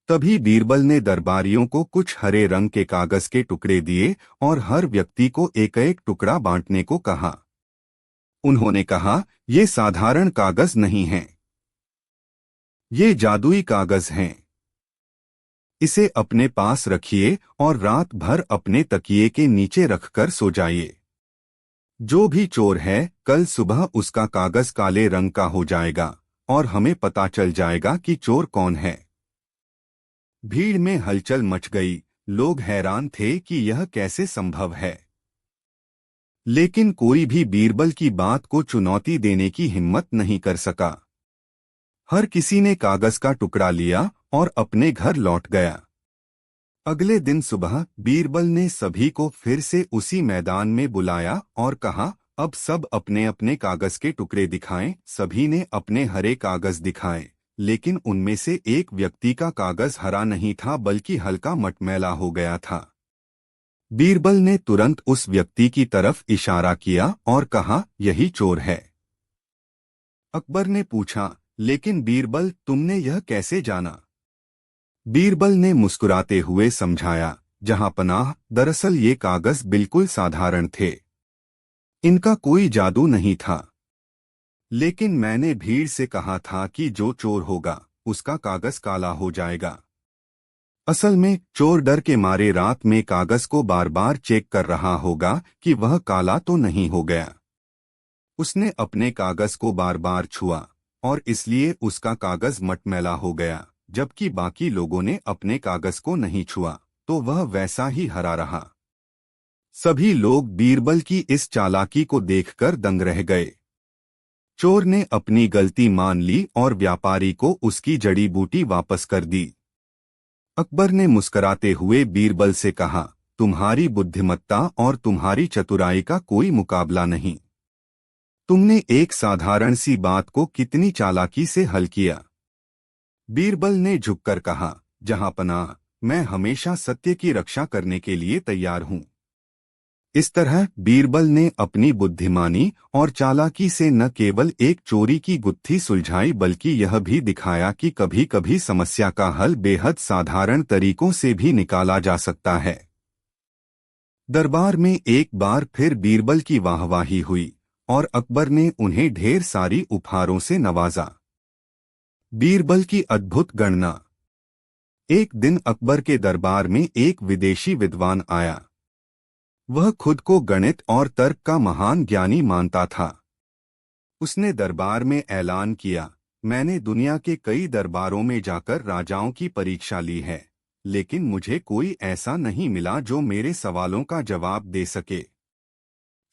S1: तभी बीरबल ने दरबारियों को कुछ हरे रंग के कागज के टुकड़े दिए और हर व्यक्ति को एक एक टुकड़ा बांटने को कहा। उन्होंने कहा, ये साधारण कागज नहीं हैं, ये जादुई कागज हैं। इसे अपने पास रखिए और रात भर अपने तकिए के नीचे रखकर सो जाइए। जो भी चोर है, कल सुबह उसका कागज काले रंग का हो जाएगा और हमें पता चल जाएगा कि चोर कौन है। भीड़ में हलचल मच गई। लोग हैरान थे कि यह कैसे संभव है, लेकिन कोई भी बीरबल की बात को चुनौती देने की हिम्मत नहीं कर सका। हर किसी ने कागज का टुकड़ा लिया और अपने घर लौट गया। अगले दिन सुबह बीरबल ने सभी को फिर से उसी मैदान में बुलाया और कहा, अब सब अपने अपने कागज के टुकड़े दिखाएं। सभी ने अपने हरे कागज दिखाए, लेकिन उनमें से एक व्यक्ति का कागज हरा नहीं था बल्कि हल्का मटमैला हो गया था। बीरबल ने तुरंत उस व्यक्ति की तरफ इशारा किया और कहा, यही चोर है। अकबर ने पूछा, लेकिन बीरबल, तुमने यह कैसे जाना? बीरबल ने मुस्कुराते हुए समझाया, जहांपनाह, दरअसल ये कागज बिल्कुल साधारण थे। इनका कोई जादू नहीं था। लेकिन मैंने भीड़ से कहा था कि जो चोर होगा उसका कागज काला हो जाएगा। असल में चोर डर के मारे रात में कागज को बार बार चेक कर रहा होगा कि वह काला तो नहीं हो गया। उसने अपने कागज को बार बार छुआ और इसलिए उसका कागज मटमैला हो गया, जबकि बाकी लोगों ने अपने कागज को नहीं छुआ तो वह वैसा ही हरा रहा। सभी लोग बीरबल की इस चालाकी को देखकर दंग रह गए। चोर ने अपनी गलती मान ली और व्यापारी को उसकी जड़ी बूटी वापस कर दी। अकबर ने मुस्कुराते हुए बीरबल से कहा, तुम्हारी बुद्धिमत्ता और तुम्हारी चतुराई का कोई मुकाबला नहीं। तुमने एक साधारण सी बात को कितनी चालाकी से हल किया। बीरबल ने झुककर कहा, जहांपनाह, मैं हमेशा सत्य की रक्षा करने के लिए तैयार हूं। इस तरह बीरबल ने अपनी बुद्धिमानी और चालाकी से न केवल एक चोरी की गुत्थी सुलझाई बल्कि यह भी दिखाया कि कभी कभी समस्या का हल बेहद साधारण तरीकों से भी निकाला जा सकता है। दरबार में एक बार फिर बीरबल की वाहवाही हुई और अकबर ने उन्हें ढेर सारी उपहारों से नवाजा। बीरबल की अद्भुत गणना। एक दिन अकबर के दरबार में एक विदेशी विद्वान आया। वह खुद को गणित और तर्क का महान ज्ञानी मानता था। उसने दरबार में ऐलान किया, मैंने दुनिया के कई दरबारों में जाकर राजाओं की परीक्षा ली है, लेकिन मुझे कोई ऐसा नहीं मिला जो मेरे सवालों का जवाब दे सके।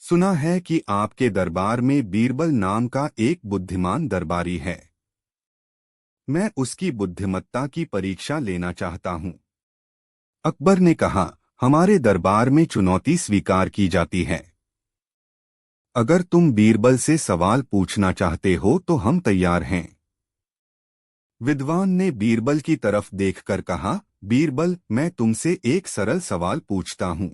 S1: सुना है कि आपके दरबार में बीरबल नाम का एक बुद्धिमान दरबारी है। मैं उसकी बुद्धिमत्ता की परीक्षा लेना चाहता हूं। अकबर ने कहा, हमारे दरबार में चुनौती स्वीकार की जाती है। अगर तुम बीरबल से सवाल पूछना चाहते हो तो हम तैयार हैं। विद्वान ने बीरबल की तरफ देखकर कहा, बीरबल, मैं तुमसे एक सरल सवाल पूछता हूं।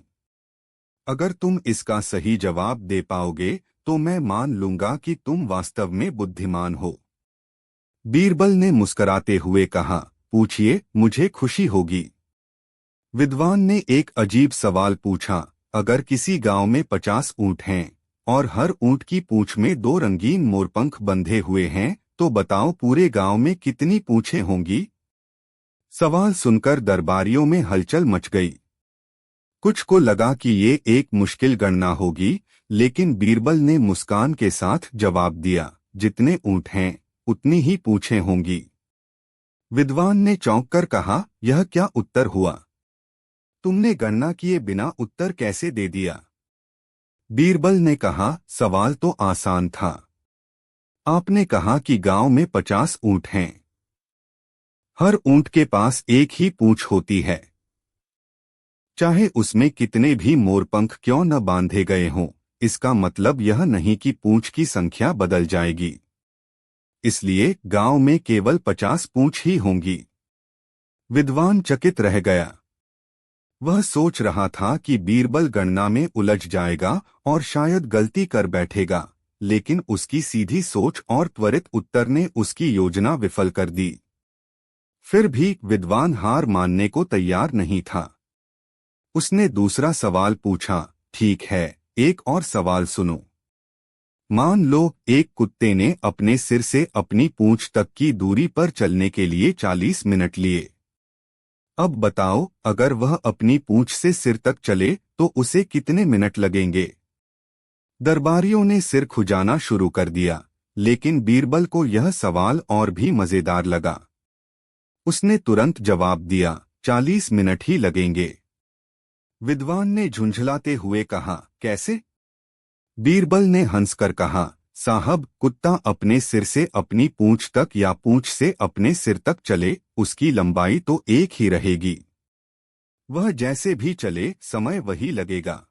S1: अगर तुम इसका सही जवाब दे पाओगे तो मैं मान लूंगा कि तुम वास्तव में बुद्धिमान हो। बीरबल ने मुस्कुराते हुए कहा, पूछिए, मुझे खुशी होगी। विद्वान ने एक अजीब सवाल पूछा, अगर किसी गांव में 50 ऊंट हैं और हर ऊंट की पूंछ में 2 रंगीन मोरपंख बंधे हुए हैं तो बताओ पूरे गांव में कितनी पूंछें होंगी? सवाल सुनकर दरबारियों में हलचल मच गई। कुछ को लगा कि ये एक मुश्किल गणना होगी, लेकिन बीरबल ने मुस्कान के साथ जवाब दिया, जितने ऊंट हैं उतनी ही पूंछें होंगी। विद्वान ने चौंक कर कहा, यह क्या उत्तर हुआ? तुमने गणना किए बिना उत्तर कैसे दे दिया? बीरबल ने कहा, सवाल तो आसान था। आपने कहा कि गांव में 50 ऊंट हैं। हर ऊंट के पास एक ही पूंछ होती है। चाहे उसमें कितने भी मोरपंख क्यों न बांधे गए हों, इसका मतलब यह नहीं कि पूंछ की संख्या बदल जाएगी। इसलिए गांव में केवल 50 पूंछ ही होंगी। विद्वान चकित रह गया। वह सोच रहा था कि बीरबल गणना में उलझ जाएगा और शायद गलती कर बैठेगा, लेकिन उसकी सीधी सोच और त्वरित उत्तर ने उसकी योजना विफल कर दी। फिर भी विद्वान हार मानने को तैयार नहीं था। उसने दूसरा सवाल पूछा, ठीक है, एक और सवाल सुनो। मान लो एक कुत्ते ने अपने सिर से अपनी पूंछ तक की दूरी पर चलने के लिए 40 मिनट लिए। अब बताओ, अगर वह अपनी पूंछ से सिर तक चले तो उसे कितने मिनट लगेंगे? दरबारियों ने सिर खुजाना शुरू कर दिया, लेकिन बीरबल को यह सवाल और भी मजेदार लगा। उसने तुरंत जवाब दिया, 40 मिनट ही लगेंगे। विद्वान ने झुंझलाते हुए कहा, कैसे? बीरबल ने हंसकर कहा, साहब, कुत्ता अपने सिर से अपनी पूंछ तक या पूंछ से अपने सिर तक चले, उसकी लंबाई तो एक ही रहेगी। वह जैसे भी चले, समय वही लगेगा।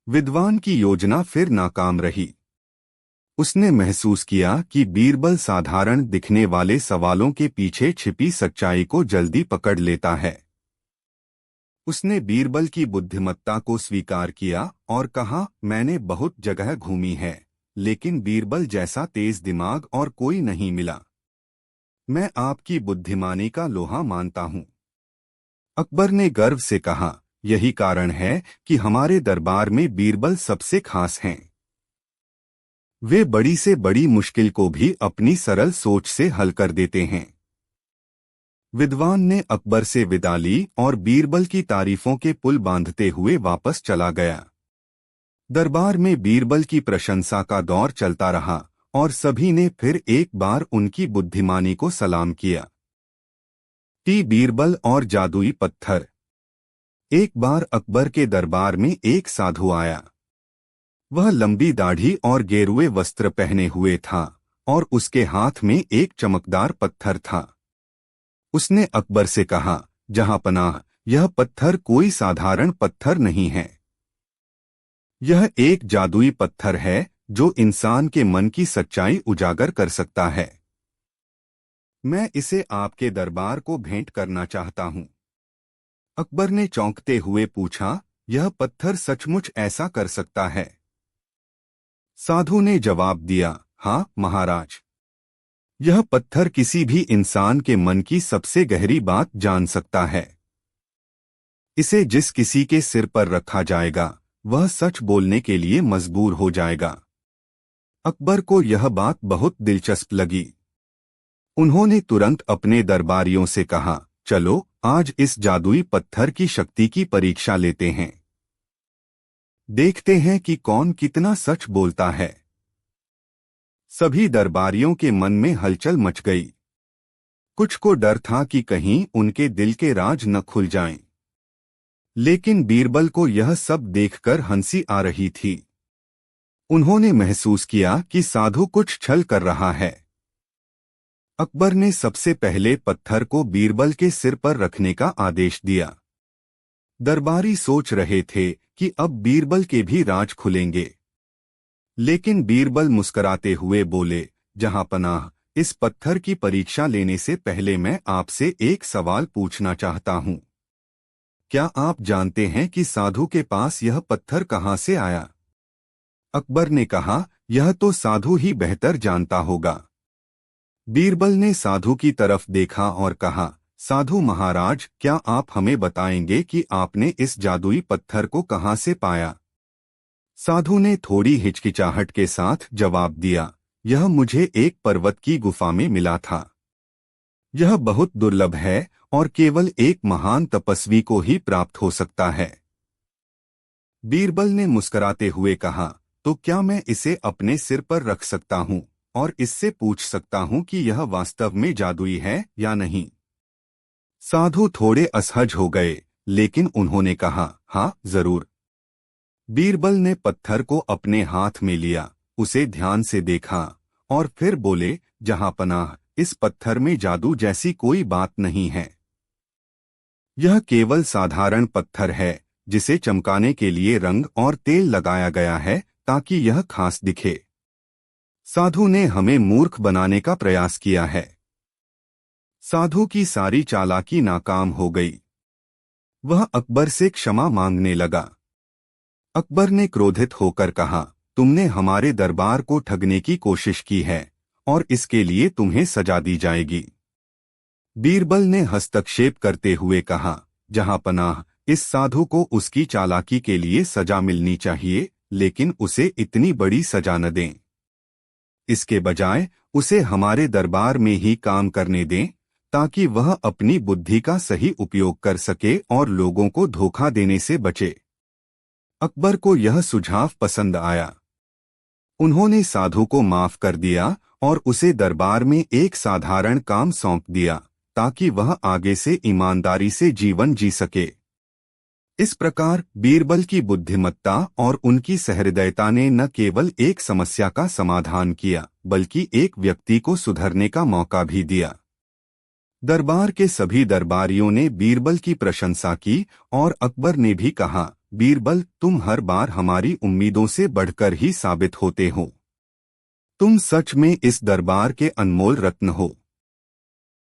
S1: विद्वान की योजना फिर नाकाम रही। उसने महसूस किया कि बीरबल साधारण दिखने वाले सवालों के पीछे छिपी सच्चाई को जल्दी पकड़ लेता है। उसने बीरबल की बुद्धिमत्ता को स्वीकार किया और कहा, मैंने बहुत जगह घूमी है, लेकिन बीरबल जैसा तेज दिमाग और कोई नहीं मिला। मैं आपकी बुद्धिमानी का लोहा मानता हूँ। अकबर ने गर्व से कहा, यही कारण है कि हमारे दरबार में बीरबल सबसे खास हैं। वे बड़ी से बड़ी मुश्किल को भी अपनी सरल सोच से हल कर देते हैं। विद्वान ने अकबर से विदा ली और बीरबल की तारीफों के पुल बांधते हुए वापस चला गया। दरबार में बीरबल की प्रशंसा का दौर चलता रहा और सभी ने फिर एक बार उनकी बुद्धिमानी को सलाम किया। बीरबल और जादुई पत्थर। एक बार अकबर के दरबार में एक साधु आया। वह लंबी दाढ़ी और गेरुए वस्त्र पहने हुए था और उसके हाथ में एक चमकदार पत्थर था। उसने अकबर से कहा, जहांपनाह, यह पत्थर कोई साधारण पत्थर नहीं है। यह एक जादुई पत्थर है जो इंसान के मन की सच्चाई उजागर कर सकता है। मैं इसे आपके दरबार को भेंट करना चाहता हूं। अकबर ने चौंकते हुए पूछा, यह पत्थर सचमुच ऐसा कर सकता है? साधु ने जवाब दिया, हाँ महाराज। यह पत्थर किसी भी इंसान के मन की सबसे गहरी बात जान सकता है। इसे जिस किसी के सिर पर रखा जाएगा, वह सच बोलने के लिए मजबूर हो जाएगा। अकबर को यह बात बहुत दिलचस्प लगी। उन्होंने तुरंत अपने दरबारियों से कहा, चलो आज इस जादुई पत्थर की शक्ति की परीक्षा लेते हैं। देखते हैं कि कौन कितना सच बोलता है। सभी दरबारियों के मन में हलचल मच गई। कुछ को डर था कि कहीं उनके दिल के राज न खुल जाएं। लेकिन बीरबल को यह सब देखकर हंसी आ रही थी। उन्होंने महसूस किया कि साधु कुछ छल कर रहा है। अकबर ने सबसे पहले पत्थर को बीरबल के सिर पर रखने का आदेश दिया। दरबारी सोच रहे थे कि अब बीरबल के भी राज खुलेंगे। लेकिन बीरबल मुस्कुराते हुए बोले, जहांपनाह, इस पत्थर की परीक्षा लेने से पहले मैं आपसे एक सवाल पूछना चाहता हूं। क्या आप जानते हैं कि साधु के पास यह पत्थर कहां से आया? अकबर ने कहा, यह तो साधु ही बेहतर जानता होगा। बीरबल ने साधु की तरफ देखा और कहा, साधु महाराज, क्या आप हमें बताएंगे कि आपने इस जादुई पत्थर को कहां से पाया? साधु ने थोड़ी हिचकिचाहट के साथ जवाब दिया, यह मुझे एक पर्वत की गुफा में मिला था। यह बहुत दुर्लभ है और केवल एक महान तपस्वी को ही प्राप्त हो सकता है। बीरबल ने मुस्कुराते हुए कहा, तो क्या मैं इसे अपने सिर पर रख सकता हूं और इससे पूछ सकता हूं कि यह वास्तव में जादुई है या नहीं? साधु थोड़े असहज हो गए, लेकिन उन्होंने कहा, हाँ जरूर। बीरबल ने पत्थर को अपने हाथ में लिया, उसे ध्यान से देखा और फिर बोले, जहांपनाह, इस पत्थर में जादू जैसी कोई बात नहीं है। यह केवल साधारण पत्थर है जिसे चमकाने के लिए रंग और तेल लगाया गया है, ताकि यह खास दिखे। साधु ने हमें मूर्ख बनाने का प्रयास किया है। साधु की सारी चालाकी नाकाम हो गई। वह अकबर से क्षमा मांगने लगा। अकबर ने क्रोधित होकर कहा, तुमने हमारे दरबार को ठगने की कोशिश की है और इसके लिए तुम्हें सजा दी जाएगी। बीरबल ने हस्तक्षेप करते हुए कहा, जहां पनाह, इस साधु को उसकी चालाकी के लिए सजा मिलनी चाहिए, लेकिन उसे इतनी बड़ी सजा न दें। इसके बजाय उसे हमारे दरबार में ही काम करने दें, ताकि वह अपनी बुद्धि का सही उपयोग कर सके और लोगों को धोखा देने से बचे। अकबर को यह सुझाव पसंद आया। उन्होंने साधु को माफ कर दिया और उसे दरबार में एक साधारण काम सौंप दिया, ताकि वह आगे से ईमानदारी से जीवन जी सके। इस प्रकार बीरबल की बुद्धिमत्ता और उनकी सहृदयता ने न केवल एक समस्या का समाधान किया, बल्कि एक व्यक्ति को सुधरने का मौका भी दिया। दरबार के सभी दरबारियों ने बीरबल की प्रशंसा की और अकबर ने भी कहा, बीरबल, तुम हर बार हमारी उम्मीदों से बढ़कर ही साबित होते हो। तुम सच में इस दरबार के अनमोल रत्न हो।